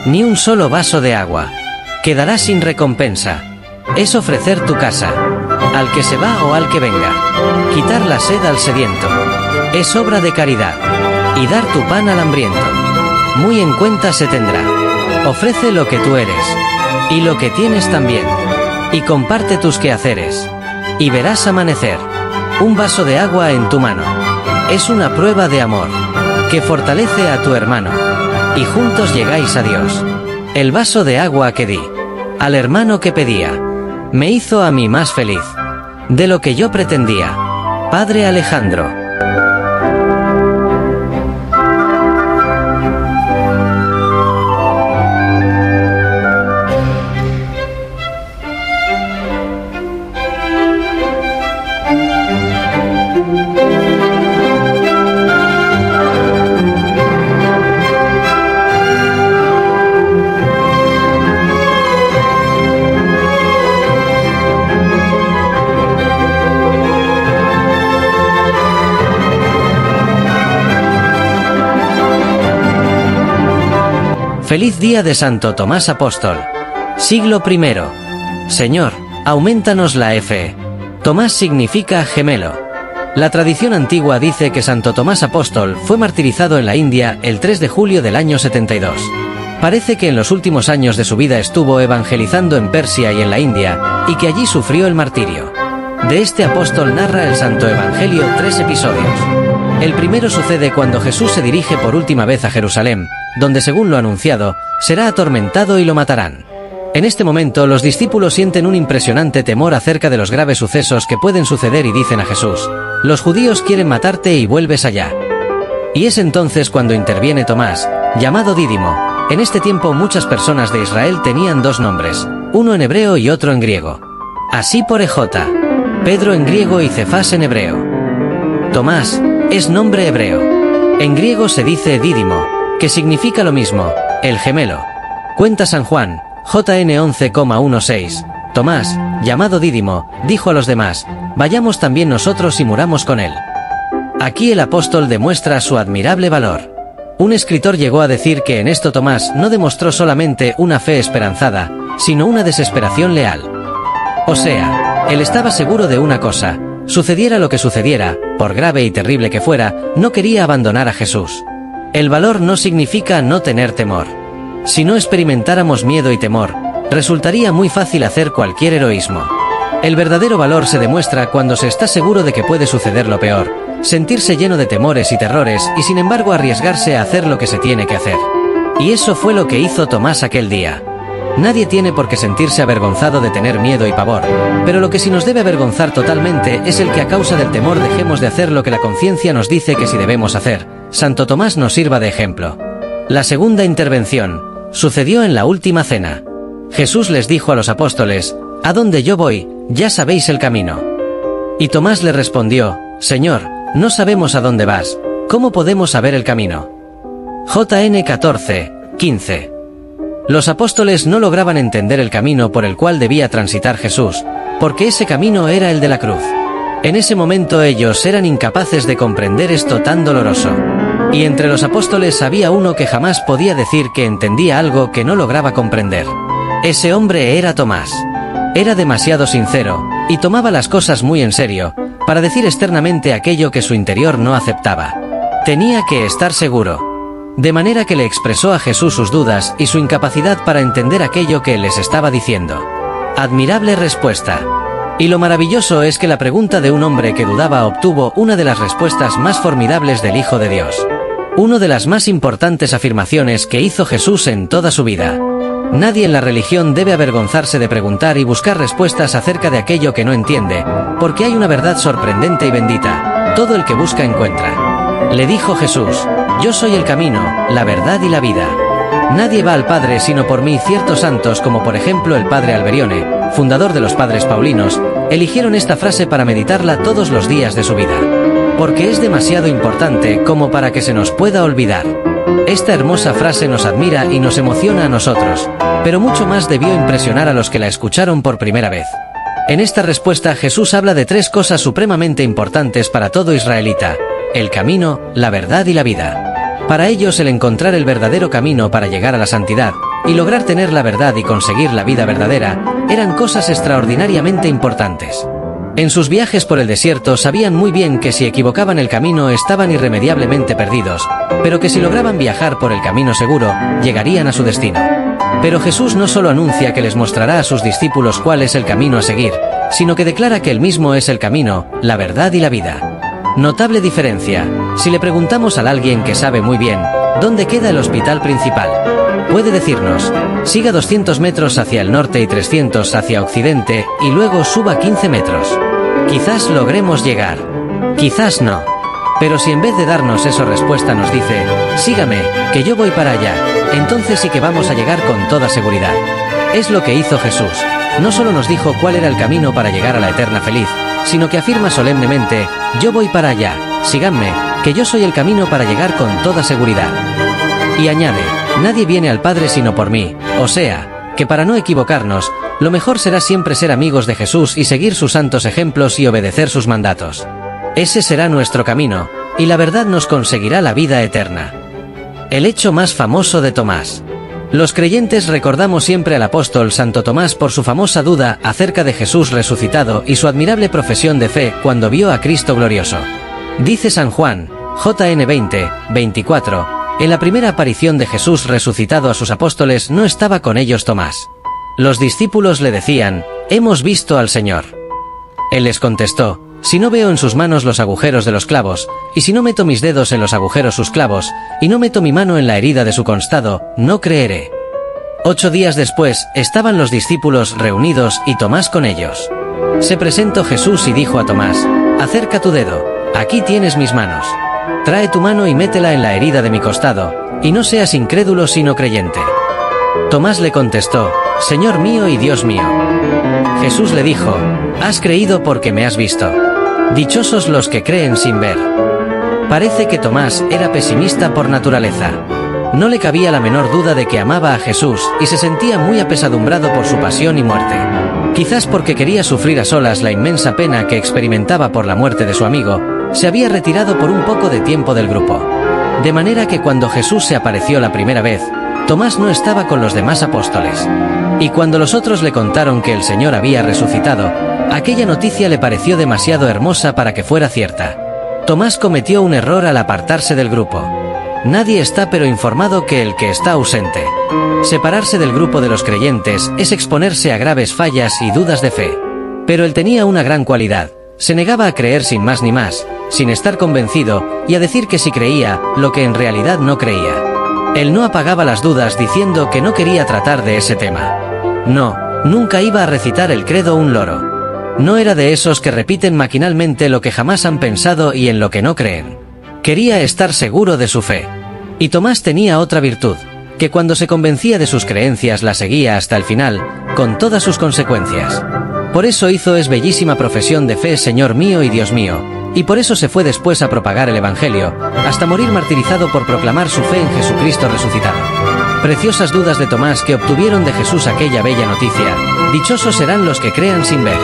Ni un solo vaso de agua. Quedará sin recompensa. Es ofrecer tu casa, al que se va o al que venga. Quitar la sed al sediento. Es obra de caridad. Y dar tu pan al hambriento. Muy en cuenta se tendrá. Ofrece lo que tú eres. Y lo que tienes también. Y comparte tus quehaceres. Y verás amanecer. Un vaso de agua en tu mano. Es una prueba de amor. Que fortalece a tu hermano. Y juntos llegáis a Dios. El vaso de agua que di al hermano que pedía me hizo a mí más feliz de lo que yo pretendía. Padre Alejandro. Feliz día de Santo Tomás Apóstol. Siglo I. Señor, aumentanos la fe. Tomás significa gemelo. La tradición antigua dice que Santo Tomás Apóstol fue martirizado en la India el 3 de julio del año 72. Parece que en los últimos años de su vida estuvo evangelizando en Persia y en la India, y que allí sufrió el martirio. De este apóstol narra el Santo Evangelio 3 episodios. El primero sucede cuando Jesús se dirige por última vez a Jerusalén, donde según lo anunciado, será atormentado y lo matarán. En este momento los discípulos sienten un impresionante temor acerca de los graves sucesos que pueden suceder y dicen a Jesús: los judíos quieren matarte y vuelves allá. Y es entonces cuando interviene Tomás, llamado Dídimo. En este tiempo muchas personas de Israel tenían dos nombres, uno en hebreo y otro en griego. Así por Ejota, Pedro en griego y Cefás en hebreo. Tomás es nombre hebreo. En griego se dice Dídimo, que significa lo mismo, el gemelo. Cuenta San Juan, JN 11,16. Tomás, llamado Dídimo, dijo a los demás: vayamos también nosotros y muramos con él. Aquí el apóstol demuestra su admirable valor. Un escritor llegó a decir que en esto Tomás no demostró solamente una fe esperanzada, sino una desesperación leal. O sea, él estaba seguro de una cosa: sucediera lo que sucediera, por grave y terrible que fuera, no quería abandonar a Jesús. El valor no significa no tener temor. Si no experimentáramos miedo y temor, resultaría muy fácil hacer cualquier heroísmo. El verdadero valor se demuestra cuando se está seguro de que puede suceder lo peor, sentirse lleno de temores y terrores y sin embargo arriesgarse a hacer lo que se tiene que hacer. Y eso fue lo que hizo Tomás aquel día. Nadie tiene por qué sentirse avergonzado de tener miedo y pavor, pero lo que sí nos debe avergonzar totalmente es el que a causa del temor dejemos de hacer lo que la conciencia nos dice que sí debemos hacer. Santo Tomás nos sirva de ejemplo. La segunda intervención sucedió en la última cena. Jesús les dijo a los apóstoles: «A donde yo voy, ya sabéis el camino». Y Tomás le respondió: «Señor, no sabemos a dónde vas, ¿cómo podemos saber el camino?». JN 14:15. Los apóstoles no lograban entender el camino por el cual debía transitar Jesús, porque ese camino era el de la cruz. En ese momento ellos eran incapaces de comprender esto tan doloroso. Y entre los apóstoles había uno que jamás podía decir que entendía algo que no lograba comprender. Ese hombre era Tomás. Era demasiado sincero, y tomaba las cosas muy en serio, para decir externamente aquello que su interior no aceptaba. Tenía que estar seguro. De manera que le expresó a Jesús sus dudas y su incapacidad para entender aquello que él les estaba diciendo. Admirable respuesta. Y lo maravilloso es que la pregunta de un hombre que dudaba obtuvo una de las respuestas más formidables del Hijo de Dios. Una de las más importantes afirmaciones que hizo Jesús en toda su vida. Nadie en la religión debe avergonzarse de preguntar y buscar respuestas acerca de aquello que no entiende, porque hay una verdad sorprendente y bendita: todo el que busca encuentra. Le dijo Jesús: «Yo soy el camino, la verdad y la vida. Nadie va al Padre sino por mí». Ciertos santos, como por ejemplo el Padre Alberione, fundador de los Padres Paulinos, eligieron esta frase para meditarla todos los días de su vida. Porque es demasiado importante como para que se nos pueda olvidar. Esta hermosa frase nos admira y nos emociona a nosotros, pero mucho más debió impresionar a los que la escucharon por primera vez. En esta respuesta Jesús habla de 3 cosas supremamente importantes para todo israelita: el camino, la verdad y la vida. Para ellos el encontrar el verdadero camino para llegar a la santidad, y lograr tener la verdad y conseguir la vida verdadera, eran cosas extraordinariamente importantes. En sus viajes por el desierto sabían muy bien que si equivocaban el camino estaban irremediablemente perdidos, pero que si lograban viajar por el camino seguro, llegarían a su destino. Pero Jesús no solo anuncia que les mostrará a sus discípulos cuál es el camino a seguir, sino que declara que él mismo es el camino, la verdad y la vida. Notable diferencia: si le preguntamos a alguien que sabe muy bien dónde queda el hospital principal, puede decirnos: siga 200 metros hacia el norte y 300 hacia occidente, y luego suba 15 metros. Quizás logremos llegar, quizás no. Pero si en vez de darnos esa respuesta nos dice: sígame, que yo voy para allá, entonces sí que vamos a llegar con toda seguridad. Es lo que hizo Jesús. No solo nos dijo cuál era el camino para llegar a la eterna feliz, sino que afirma solemnemente: yo voy para allá, síganme, que yo soy el camino para llegar con toda seguridad. Y añade: nadie viene al Padre sino por mí, o sea, que para no equivocarnos, lo mejor será siempre ser amigos de Jesús y seguir sus santos ejemplos y obedecer sus mandatos. Ese será nuestro camino, y la verdad nos conseguirá la vida eterna. El hecho más famoso de Tomás. Los creyentes recordamos siempre al apóstol Santo Tomás por su famosa duda acerca de Jesús resucitado y su admirable profesión de fe cuando vio a Cristo glorioso. Dice San Juan, JN 20, 24, en la primera aparición de Jesús resucitado a sus apóstoles no estaba con ellos Tomás. Los discípulos le decían: hemos visto al Señor. Él les contestó: si no veo en sus manos los agujeros de los clavos, y si no meto mis dedos en los agujeros sus clavos, y no meto mi mano en la herida de su costado, no creeré. 8 días después, estaban los discípulos reunidos y Tomás con ellos. Se presentó Jesús y dijo a Tomás: acerca tu dedo, aquí tienes mis manos. Trae tu mano y métela en la herida de mi costado, y no seas incrédulo sino creyente. Tomás le contestó: Señor mío y Dios mío. Jesús le dijo: has creído porque me has visto. Dichosos los que creen sin ver. Parece que Tomás era pesimista por naturaleza. No le cabía la menor duda de que amaba a Jesús y se sentía muy apesadumbrado por su pasión y muerte. Quizás porque quería sufrir a solas la inmensa pena que experimentaba por la muerte de su amigo, se había retirado por un poco de tiempo del grupo. De manera que cuando Jesús se apareció la primera vez, Tomás no estaba con los demás apóstoles. Y cuando los otros le contaron que el Señor había resucitado, aquella noticia le pareció demasiado hermosa para que fuera cierta. Tomás cometió un error al apartarse del grupo. Nadie está pero informado que el que está ausente. Separarse del grupo de los creyentes es exponerse a graves fallas y dudas de fe. Pero él tenía una gran cualidad: se negaba a creer sin más ni más, sin estar convencido, y a decir que sí creía, lo que en realidad no creía. Él no apagaba las dudas diciendo que no quería tratar de ese tema. No, nunca iba a recitar el credo un loro. No era de esos que repiten maquinalmente lo que jamás han pensado y en lo que no creen. Quería estar seguro de su fe. Y Tomás tenía otra virtud, que cuando se convencía de sus creencias la seguía hasta el final, con todas sus consecuencias. Por eso hizo es bellísima profesión de fe: Señor mío y Dios mío, y por eso se fue después a propagar el Evangelio, hasta morir martirizado por proclamar su fe en Jesucristo resucitado. Preciosas dudas de Tomás que obtuvieron de Jesús aquella bella noticia: dichosos serán los que crean sin ver.